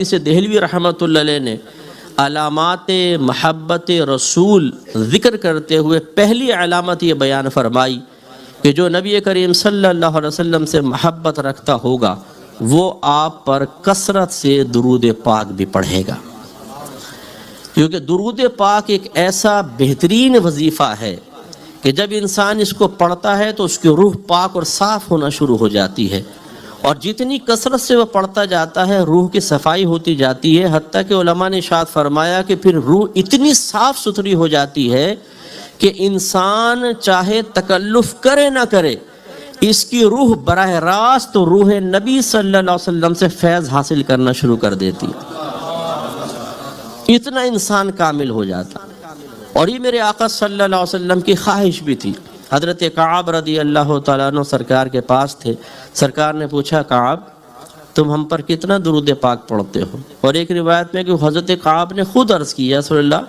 سے دہلوی رحمۃ اللہ علیہ نے علامات محبت رسول ذکر کرتے ہوئے پہلی علامت یہ بیان فرمائی کہ جو نبی کریم صلی اللہ علیہ وسلم سے محبت رکھتا ہوگا وہ آپ پر کثرت سے درود پاک بھی پڑھے گا، کیونکہ درود پاک ایک ایسا بہترین وظیفہ ہے کہ جب انسان اس کو پڑھتا ہے تو اس کی روح پاک اور صاف ہونا شروع ہو جاتی ہے، اور جتنی کثرت سے وہ پڑھتا جاتا ہے روح کی صفائی ہوتی جاتی ہے، حتیٰ کہ علماء نے ارشاد فرمایا کہ پھر روح اتنی صاف ستھری ہو جاتی ہے کہ انسان چاہے تکلف کرے نہ کرے، اس کی روح براہ راست روح نبی صلی اللہ علیہ وسلم سے فیض حاصل کرنا شروع کر دیتی ہے، اتنا انسان کامل ہو جاتا۔ اور یہ میرے آقا صلی اللہ علیہ وسلم کی خواہش بھی تھی۔ حضرت کعب رضی اللہ تعالیٰ عنہ سرکار کے پاس تھے، سرکار نے پوچھا کعب تم ہم پر کتنا درود پاک پڑھتے ہو؟ اور ایک روایت میں کہ حضرت کعب نے خود عرض کیا رسول اللہ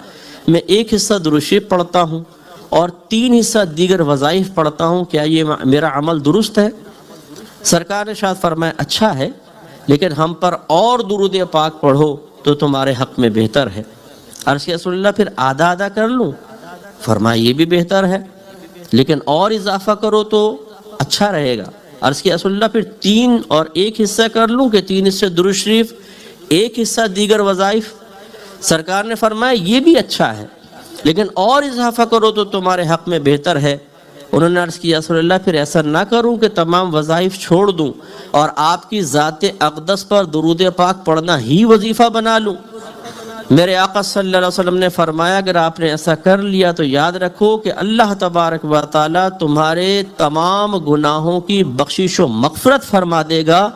میں ایک حصہ درود شریف پڑھتا ہوں اور 3 حصہ دیگر وظائف پڑھتا ہوں، کیا یہ میرا عمل درست ہے؟ سرکار نے ارشاد فرمایا اچھا ہے، لیکن ہم پر اور درود پاک پڑھو تو تمہارے حق میں بہتر ہے۔ عرض کیا رسول اللہ پھر آدھا آدھا کر لوں؟ فرمایا یہ بھی بہتر ہے، لیکن اور اضافہ کرو تو اچھا رہے گا۔ عرض کیا رسول اللہ پھر 3 اور 1 حصہ کر لوں کہ 3 حصے درود شریف 1 حصہ دیگر وظائف؟ سرکار نے فرمایا یہ بھی اچھا ہے، لیکن اور اضافہ کرو تو تمہارے حق میں بہتر ہے۔ انہوں نے عرض کیا رسول اللہ پھر ایسا نہ کروں کہ تمام وظائف چھوڑ دوں اور آپ کی ذات اقدس پر درود پاک پڑھنا ہی وظیفہ بنا لوں؟ میرے آقا صلی اللہ علیہ وسلم نے فرمایا اگر آپ نے ایسا کر لیا تو یاد رکھو کہ اللہ تبارک و تعالی تمہارے تمام گناہوں کی بخشش و مغفرت فرما دے گا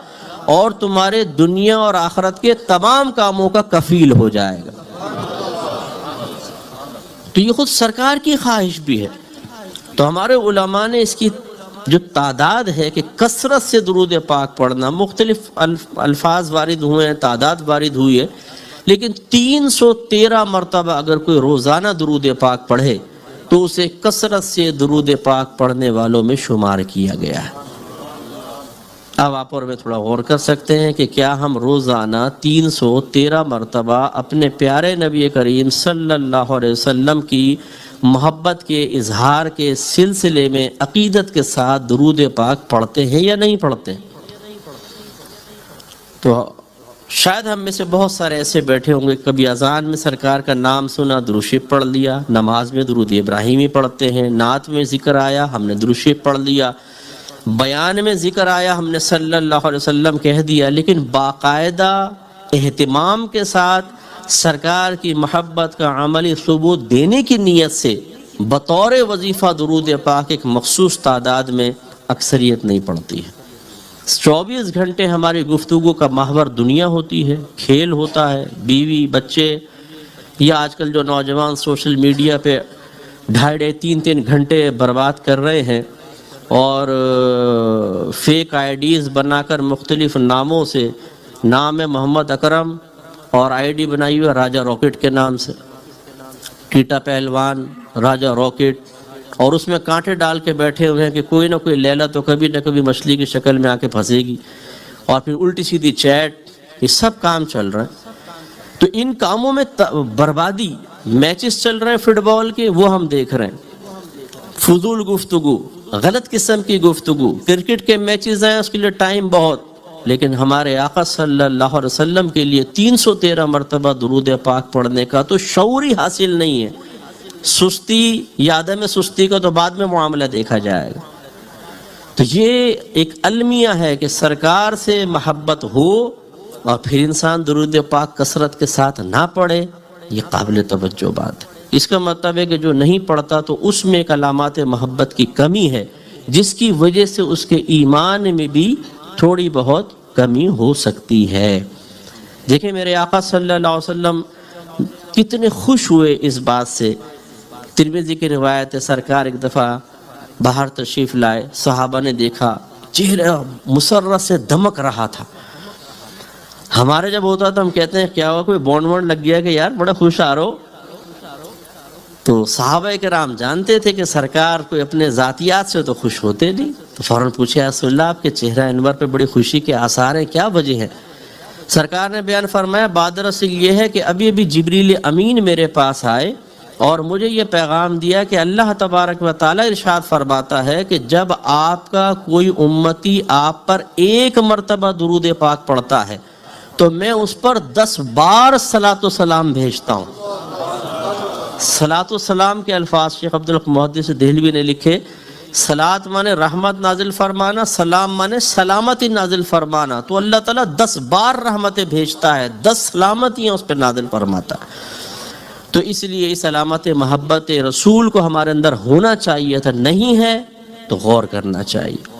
اور تمہارے دنیا اور آخرت کے تمام کاموں کا کفیل ہو جائے گا۔ تو یہ خود سرکار کی خواہش بھی ہے۔ تو ہمارے علماء نے اس کی جو تعداد ہے کہ کثرت سے درود پاک پڑھنا، مختلف الفاظ وارد ہوئے ہیں، تعداد وارد ہوئی ہے، لیکن 313 مرتبہ اگر کوئی روزانہ درود پاک پڑھے تو اسے کثرت سے درود پاک پڑھنے والوں میں شمار کیا گیا ہے۔ اب آپ اور میں تھوڑا غور کر سکتے ہیں کہ کیا ہم روزانہ 313 مرتبہ اپنے پیارے نبی کریم صلی اللہ علیہ وسلم کی محبت کے اظہار کے سلسلے میں عقیدت کے ساتھ درود پاک پڑھتے ہیں یا نہیں پڑھتے ہیں؟ تو شاید ہم میں سے بہت سارے ایسے بیٹھے ہوں گے کبھی اذان میں سرکار کا نام سنا درود شریف پڑھ لیا، نماز میں درود ابراہیمی پڑھتے ہیں، نعت میں ذکر آیا ہم نے درود شریف پڑھ لیا، بیان میں ذکر آیا ہم نے صلی اللہ علیہ وسلم کہہ دیا، لیکن باقاعدہ اہتمام کے ساتھ سرکار کی محبت کا عملی ثبوت دینے کی نیت سے بطور وظیفہ درود پاک ایک مخصوص تعداد میں اکثریت نہیں پڑھتی ہے۔ 24 گھنٹے ہماری گفتگو کا محور دنیا ہوتی ہے، کھیل ہوتا ہے، بیوی بچے، یا آج کل جو نوجوان سوشل میڈیا پہ 2.5-3 گھنٹے برباد کر رہے ہیں اور فیک آئی ڈیز بنا کر مختلف ناموں سے، نام ہے محمد اکرم اور آئی ڈی بنائی ہوئی راجہ راکٹ کے نام سے، ٹیٹا پہلوان راجہ راکٹ، اور اس میں کانٹے ڈال کے بیٹھے ہوئے ہیں کہ کوئی نہ کوئی لیلا تو کبھی نہ کبھی مچھلی کی شکل میں آ کے پھنسے گی، اور پھر الٹی سیدھی چیٹ، یہ سب کام چل رہا ہے۔ تو ان کاموں میں بربادی، میچز چل رہے ہیں فٹ بال کے وہ ہم دیکھ رہے ہیں، فضول گفتگو، غلط قسم کی گفتگو، کرکٹ کے میچز ہیں اس کے لیے ٹائم بہت، لیکن ہمارے آقا صلی اللہ علیہ وسلم کے لیے 313 مرتبہ درود پاک پڑھنے کا تو شعور ہی حاصل نہیں ہے۔ سستی یا عدم سستی کا تو بعد میں معاملہ دیکھا جائے گا۔ تو یہ ایک المیہ ہے کہ سرکار سے محبت ہو اور پھر انسان درود پاک کثرت کے ساتھ نہ پڑھے، یہ قابل توجہ بات ہے۔ اس کا مطلب ہے کہ جو نہیں پڑھتا تو اس میں ایک علامات محبت کی کمی ہے، جس کی وجہ سے اس کے ایمان میں بھی تھوڑی بہت کمی ہو سکتی ہے۔ دیکھیں میرے آقا صلی اللہ علیہ وسلم کتنے خوش ہوئے اس بات سے۔ ترمذی کی روایت ہے سرکار ایک دفعہ باہر تشریف لائے، صحابہ نے دیکھا چہرہ مسرت سے دمک رہا تھا۔ ہمارے جب ہوتا تو ہم کہتے ہیں کیا ہوا، کوئی بونڈ لگ گیا کہ یار بڑا خوش آ رہو۔ تو صحابہ کرام جانتے تھے کہ سرکار کوئی اپنے ذاتیات سے تو خوش ہوتے نہیں، تو فوراً پوچھے یا رسول اللہ آپ کے چہرہ انور پہ بڑی خوشی کے آثار ہیں، کیا وجہ ہے؟ سرکار نے بیان فرمایا بعد رسول یہ ہے کہ ابھی ابھی جبریل امین میرے پاس آئے اور مجھے یہ پیغام دیا کہ اللہ تبارک و تعالی ارشاد فرماتا ہے کہ جب آپ کا کوئی امتی آپ پر ایک مرتبہ درود پاک پڑھتا ہے تو میں اس پر 10 بار صلاۃ و سلام بھیجتا ہوں۔ صلاۃ و سلام کے الفاظ شیخ عبدالحق محدث دہلوی نے لکھے، صلاۃ مانے رحمت نازل فرمانا، سلام مانے سلامتی نازل فرمانا، تو اللہ تعالیٰ 10 بار رحمتیں بھیجتا ہے، 10 سلامتیاں اس پہ نازل فرماتا ہے۔ تو اس لیے اس علامت محبت رسول کو ہمارے اندر ہونا چاہیے تھا، نہیں ہے تو غور کرنا چاہیے۔